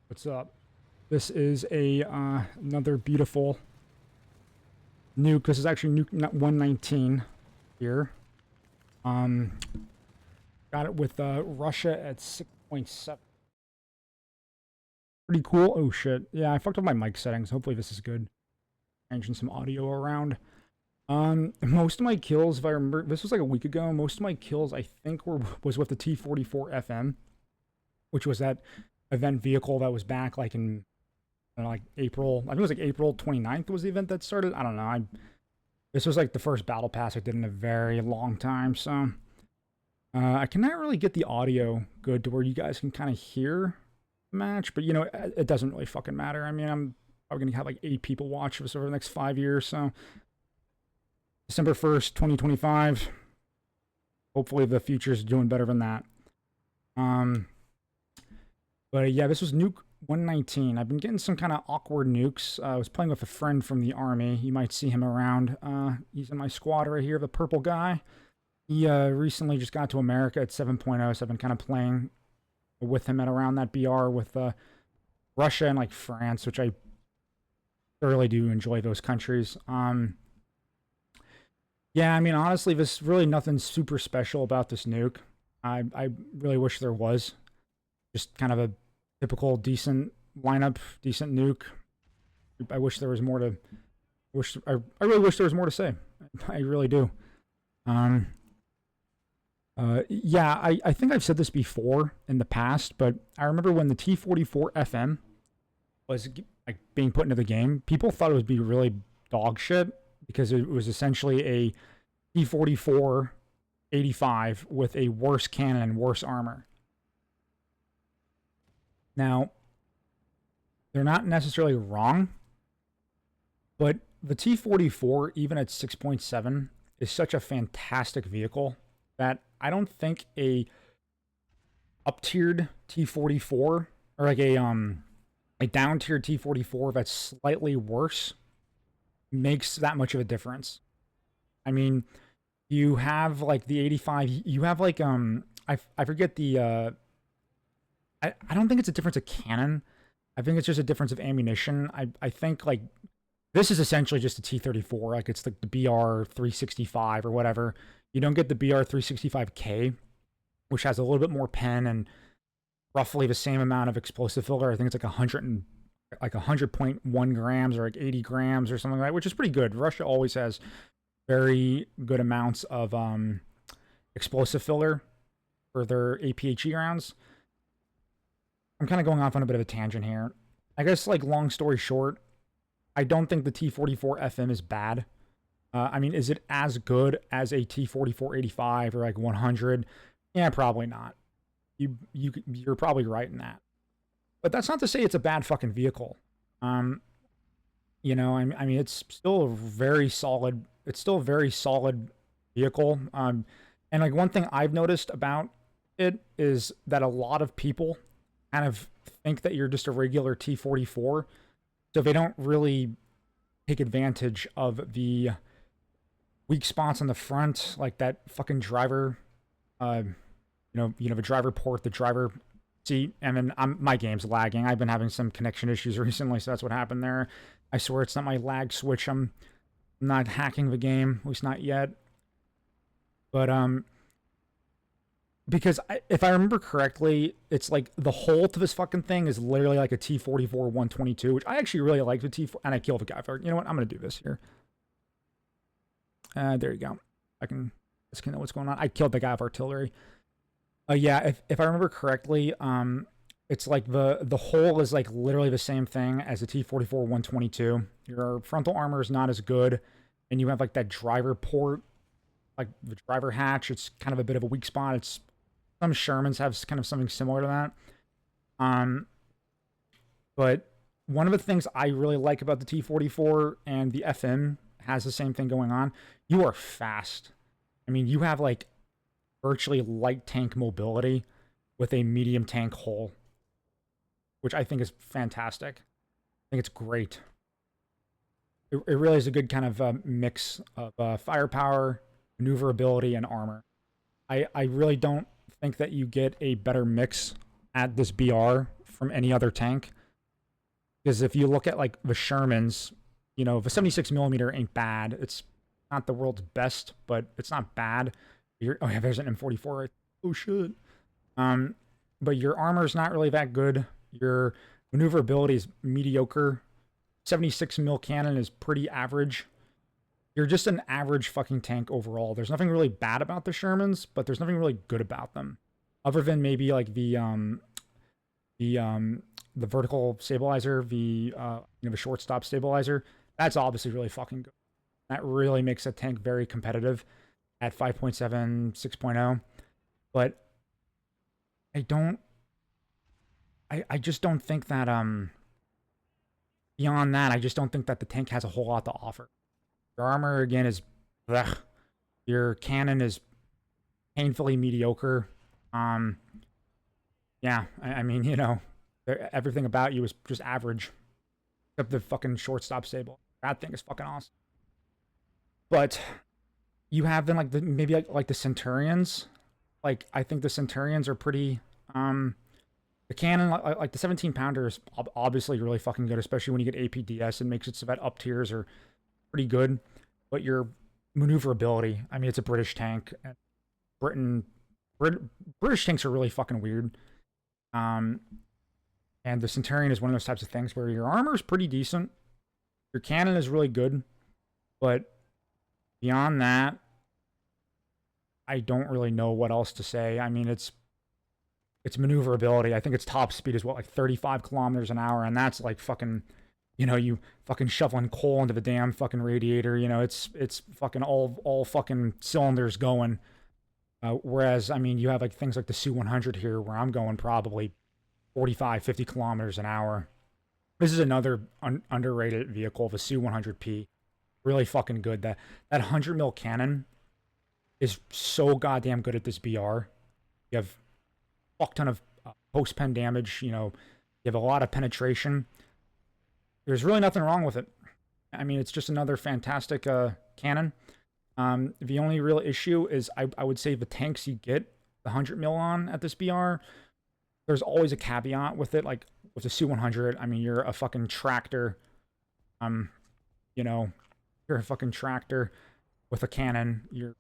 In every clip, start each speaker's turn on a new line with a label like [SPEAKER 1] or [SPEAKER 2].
[SPEAKER 1] What's up? This is a another beautiful nuke. This is actually nuke 119 here. Um, got it with Russia at 6.7. Pretty cool. Oh shit. Yeah, I fucked up my mic settings. Hopefully this is good. Changing some audio around. Most of my kills, if I remember, this was like a week ago. Most of my kills, I think, was with the T-44 FM, which was that event vehicle that was back like in like April. I think it was like April 29th was the event that started. I don't know. This was like the first battle pass I did in a very long time, so I cannot really get the audio good to where you guys can kind of hear the match, but you know, it doesn't really fucking matter. I mean, I'm probably gonna have like 8 people watch this over the next 5 years, so December 1st, 2025. Hopefully the future's doing better than that. But yeah, this was Nuke 119. I've been getting some kind of awkward nukes. I was playing with a friend from the army. You might see him around. He's in my squad right here, the purple guy. He recently just got to America at 7.0, so I've been kind of playing with him at around that BR with Russia and like France, which I thoroughly do enjoy those countries. Yeah, I mean, honestly, there's really nothing super special about this nuke. I really wish there was. Just kind of a typical decent lineup, decent nuke. I wish there was more to I really wish there was more to say. I really do. Yeah, I think I've said this before in the past, but I remember when the T-44 FM was like being put into the game, people thought it would be really dog shit because it was essentially a T-44 85 with a worse cannon and worse armor. Now, they're not necessarily wrong, but the T-44, even at 6.7, is such a fantastic vehicle that I don't think a up-tiered T-44 or like a down-tiered T-44 that's slightly worse makes that much of a difference. I mean, you have like the 85, you have like I forget the I don't think it's a difference of cannon. I think it's just a difference of ammunition. I think like this is essentially just a T-34, like it's like the BR-365 or whatever. You don't get the BR-365K, which has a little bit more pen and roughly the same amount of explosive filler. I think it's like 100.1 grams or like 80 grams or something like that, which is pretty good. Russia always has very good amounts of explosive filler for their APHE rounds. I'm kind of going off on a bit of a tangent here. I guess, like, long story short, I don't think the T-44 FM is bad. I mean, is it as good as a T-44 85 or like 100? Yeah, probably not. You're probably right in that. But that's not to say it's a bad fucking vehicle. You know, I mean, it's still a very solid. It's still a very solid vehicle. And like one thing I've noticed about it is that a lot of people kind of think that you're just a regular T-44, so they don't really take advantage of the weak spots on the front, like that fucking driver, you know, the driver port, the driver seat, and then my game's lagging. I've been having some connection issues recently, so that's what happened there. I swear it's not my lag switch. I'm not hacking the game, at least not yet. But because if I remember correctly, it's like the whole to this fucking thing is literally like a T-44 122, which I actually really like the T-4, and I killed the guy for it. You know what? I'm going to do this here. There you go. I can know what's going on. I killed the guy with artillery. Yeah, if I remember correctly, it's like the whole is like literally the same thing as the T-44 122. Your frontal armor is not as good, and you have like that driver port, like the driver hatch. It's kind of a bit of a weak spot. It's some Shermans have kind of something similar to that. But one of the things I really like about the T-44 and the FM has the same thing going on. You are fast. I mean, you have like virtually light tank mobility with a medium tank hull, which I think is fantastic. I think it's great. It really is a good kind of mix of firepower, maneuverability, and armor. I really don't think that you get a better mix at this BR from any other tank. Because if you look at like the Shermans, you know, the 76 millimeter ain't bad. It's not the world's best, but it's not bad. Oh yeah, there's an M44. Right? Oh shit. Um, but your armor's not really that good. Your maneuverability is mediocre. 76 mil cannon is pretty average. You're just an average fucking tank overall. There's nothing really bad about the Shermans, but there's nothing really good about them, other than maybe like the the vertical stabilizer, the shortstop stabilizer. That's obviously really fucking good. That really makes a tank very competitive at 5.7, 6.0. But I don't I just don't think that beyond that, I just don't think that the tank has a whole lot to offer. Your armor again is blech. Your cannon is painfully mediocre. Um yeah, I mean, you know, everything about you is just average. Except the fucking shortstop stable. That thing is fucking awesome. But you have then like the maybe like the Centurions. Like I think the Centurions are pretty the cannon, like the 17 pounder, is obviously really fucking good, especially when you get APDS. It makes it so that up tiers are pretty good. But your maneuverability, I mean, it's a British tank. And Britain, British tanks are really fucking weird. Um, and the Centurion is one of those types of things where your armor is pretty decent, your cannon is really good, but beyond that, I don't really know what else to say. I mean, it's maneuverability. I think its top speed is what, like 35 kilometers an hour, and that's like fucking, you know, you fucking shoveling coal into the damn fucking radiator. You know, it's fucking all fucking cylinders going. Whereas, I mean, you have like things like the Su-100 here, where I'm going probably 45, 50 kilometers an hour. This is another underrated vehicle, the Su-100P. Really fucking good. That 100 mil cannon is so goddamn good at this BR. You have fuck ton of post pen damage. You know, you have a lot of penetration. There's really nothing wrong with it. I mean, it's just another fantastic cannon. The only real issue is I would say the tanks you get the 100 mil on at this BR. There's always a caveat with it. Like with the Su-100, I mean, you're a fucking tractor. You know, you're a fucking tractor with a cannon. Your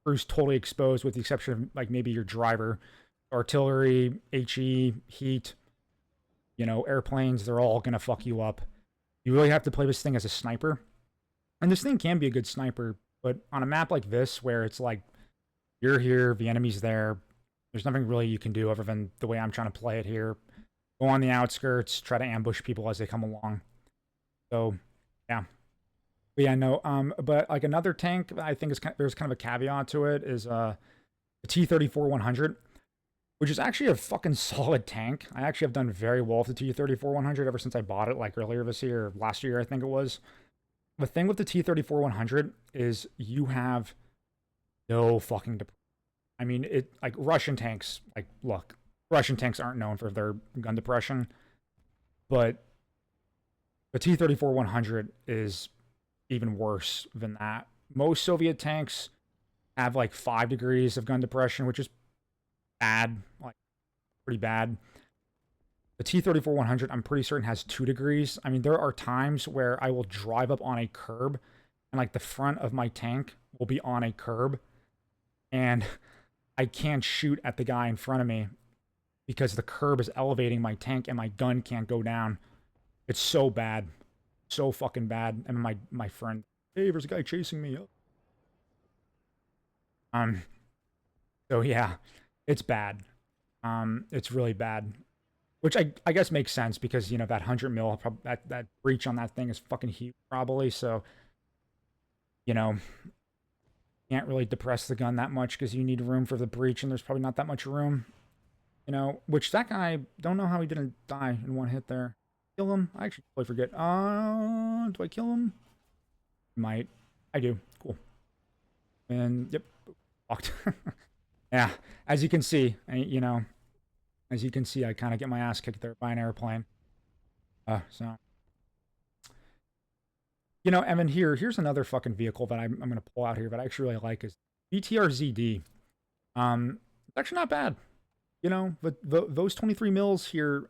[SPEAKER 1] crew's totally exposed, with the exception of like maybe your driver. Artillery, HE, heat, you know, airplanes, they're all gonna fuck you up. You really have to play this thing as a sniper. And this thing can be a good sniper, but on a map like this, where it's like, you're here, the enemy's there, there's nothing really you can do other than the way I'm trying to play it here. Go on the outskirts, try to ambush people as they come along. So, yeah. But yeah, no, but like another tank I think is there's kind of a caveat to it is the T-34-100. Which is actually a fucking solid tank. I actually have done very well with the T-34-100 ever since I bought it, like earlier this year, or last year, I think it was. The thing with the T-34-100 is you have no fucking... I mean, it like Russian tanks, like, look, Russian tanks aren't known for their gun depression, but the T-34-100 is even worse than that. Most Soviet tanks have like 5 degrees of gun depression, which is bad, like pretty bad. The T-34-100, I'm pretty certain, has 2 degrees. I mean, there are times where I will drive up on a curb and like the front of my tank will be on a curb and I can't shoot at the guy in front of me because the curb is elevating my tank and my gun can't go down. It's so bad. So fucking bad. And my friend, hey, there's a guy chasing me. So yeah, it's bad. It's really bad. Which I guess makes sense because, you know, that 100 mil, that breach on that thing is fucking huge, probably. So, you know, can't really depress the gun that much because you need room for the breach, and there's probably not that much room. You know, which that guy, don't know how he didn't die in one hit there. Kill him? I actually totally forget. Do I kill him? Might. I do. Cool. And, yep. Fucked. Yeah, as you can see, you know, as you can see, I kind of get my ass kicked there by an airplane. So, you know, and then here's another fucking vehicle that I'm going to pull out here that I actually really like is BTR ZD. It's actually not bad. You know, but those 23 mils here,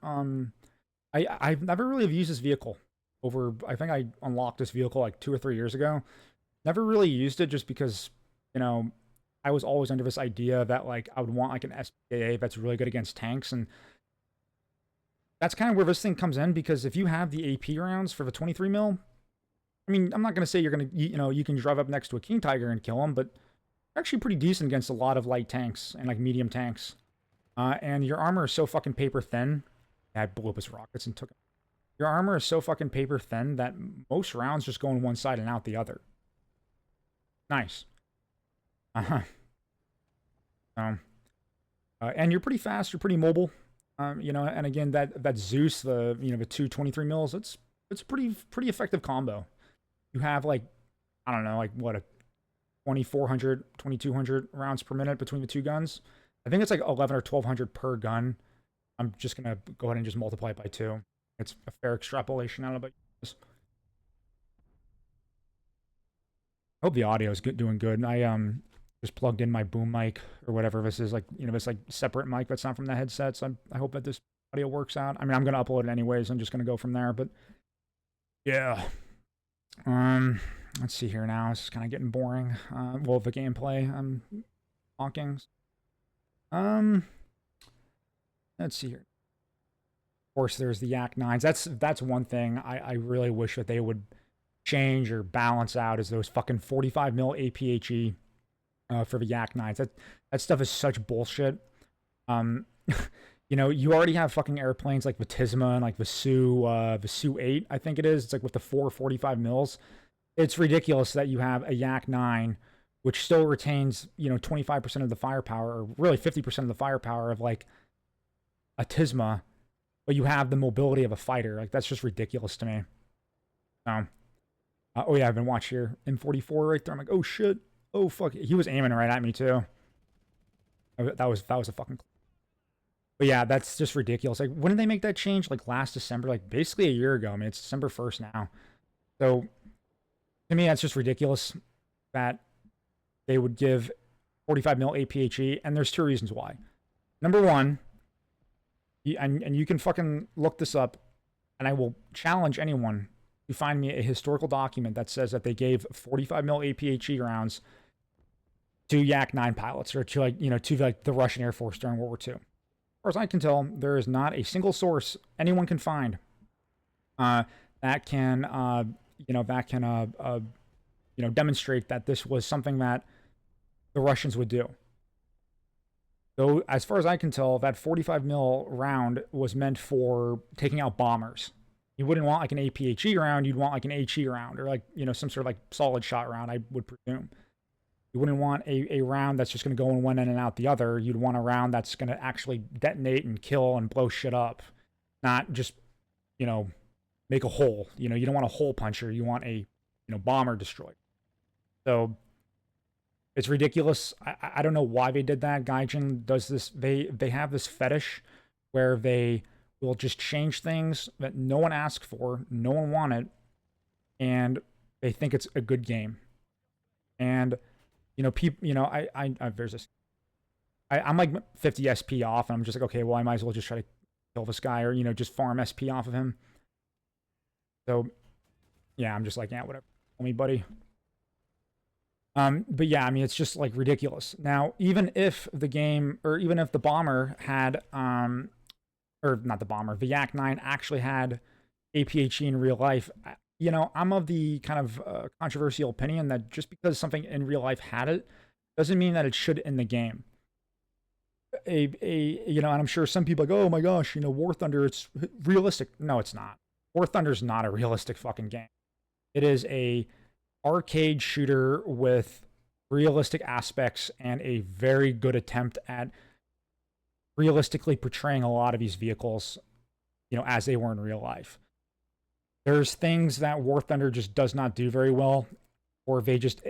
[SPEAKER 1] I I've never really have used this vehicle over. I think I unlocked this vehicle like 2 or 3 years ago. Never really used it just because you know I was always under this idea that like I would want like an SPAA that's really good against tanks, and that's kind of where this thing comes in because if you have the AP rounds for the 23 mil, I mean, I'm not gonna say you're gonna you can drive up next to a King Tiger and kill him, but you're actually pretty decent against a lot of light tanks and like medium tanks. And your armor is so fucking paper thin. Yeah, I blew up his rockets and took him. Your armor is so fucking paper thin that most rounds just go on one side and out the other. Nice. Uh-huh. And you're pretty fast. You're pretty mobile. And again, that Zeus, the 223 mils, it's pretty effective combo. You have like, I don't know, like what, a 2400, 2200 rounds per minute between the two guns. I think it's like 11 or 1200 per gun. I'm just gonna go ahead and just multiply it by 2. It's a fair extrapolation. I don't know about you. I hope the audio is doing good. I just plugged in my boom mic or whatever this is, like this like separate mic that's not from the headset. So I hope that this audio works out. I mean, I'm gonna upload it anyways. I'm just gonna go from there. But yeah, let's see here now. It's kind of getting boring. Well, the gameplay I'm talking. Let's see here. Of course, there's the Yak 9s. That's one thing I really wish that they would change or balance out is those fucking 45 mil APHE for the Yak 9s. That stuff is such bullshit. You already have fucking airplanes like the Tisma and like the Su-8, I think it is. It's like with the 445 mils. It's ridiculous that you have a Yak 9 which still retains, 25% of the firepower, or really 50% of the firepower of like a Tisma, but you have the mobility of a fighter. Like that's just ridiculous to me. Oh yeah, I've been watching here M44 right there. I'm like, oh shit, oh fuck, he was aiming right at me too. That was a fucking. But yeah, that's just ridiculous. Like, when did they make that change? Like last December, like basically a year ago. I mean, it's December 1st now. So to me, that's just ridiculous that they would give 45 mil APHE, and there's 2 reasons why. Number one, and you can fucking look this up, and I will challenge anyone to find me a historical document that says that they gave 45 mil APHE rounds to Yak 9 pilots, or to the Russian Air Force during World War II. As far as I can tell, there is not a single source anyone can find that can demonstrate that this was something that the Russians would do. So as far as I can tell, that 45 mil round was meant for taking out bombers. You wouldn't want like an APHE round, you'd want like an HE round, or like, some sort of like solid shot round, I would presume. You wouldn't want a round that's just going to go in one end and out the other. You'd want a round that's going to actually detonate and kill and blow shit up, not just, make a hole. You don't want a hole puncher. You want a, bomber destroyer. So it's ridiculous. I don't know why they did that. Gaijin does this. They have this fetish where they will just change things that no one asked for, no one wanted, and they think it's a good game. And people, there's this. I'm like 50 SP off, and I'm just like, okay, well, I might as well just try to kill this guy, or just farm SP off of him. So, yeah, I'm just like, yeah, whatever. Tell me, buddy. But yeah, I mean, it's just like ridiculous. Now, even if the game, or even if the bomber had, or not the bomber, the Yak 9 actually had APHE in real life, I'm of the kind of controversial opinion that just because something in real life had it, doesn't mean that it should in the game. And I'm sure some people are like, oh my gosh, War Thunder, it's realistic. No, it's not. War Thunder's not a realistic fucking game. It is a arcade shooter with realistic aspects and a very good attempt at realistically portraying a lot of these vehicles, as they were in real life. There's things that War Thunder just does not do very well, or they just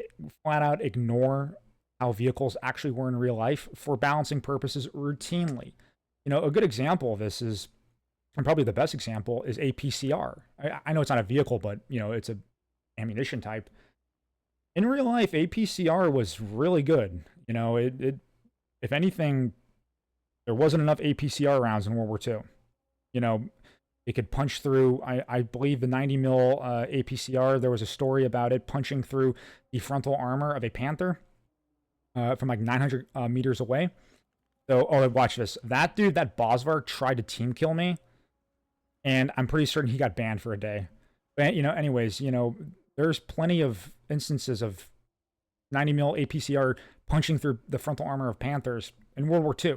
[SPEAKER 1] flat out ignore how vehicles actually were in real life for balancing purposes routinely. A good example of this is, and probably the best example, is APCR. I know it's not a vehicle, but, it's a ammunition type. In real life, APCR was really good. It if anything, there wasn't enough APCR rounds in World War II. It could punch through, I believe, the 90 mil APCR. There was a story about it punching through the frontal armor of a panther from like 900 meters away. So, oh, watch this. That dude, that Bosvar, tried to team kill me, and I'm pretty certain he got banned for a day. But, anyways, there's plenty of instances of 90 mil APCR punching through the frontal armor of Panthers in World War II.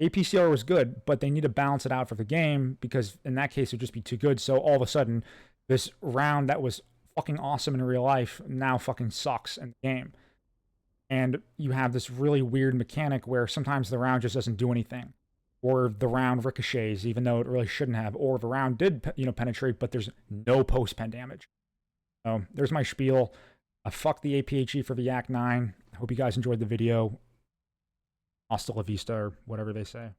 [SPEAKER 1] APCR was good, but they need to balance it out for the game, because in that case, it would just be too good. So all of a sudden, this round that was fucking awesome in real life now fucking sucks in the game. And you have this really weird mechanic where sometimes the round just doesn't do anything, or the round ricochets even though it really shouldn't have, or the round did penetrate, but there's no post-pen damage. So there's my spiel. Fuck the APHE for the Yak 9. Hope you guys enjoyed the video. Hasta la vista, or whatever they say.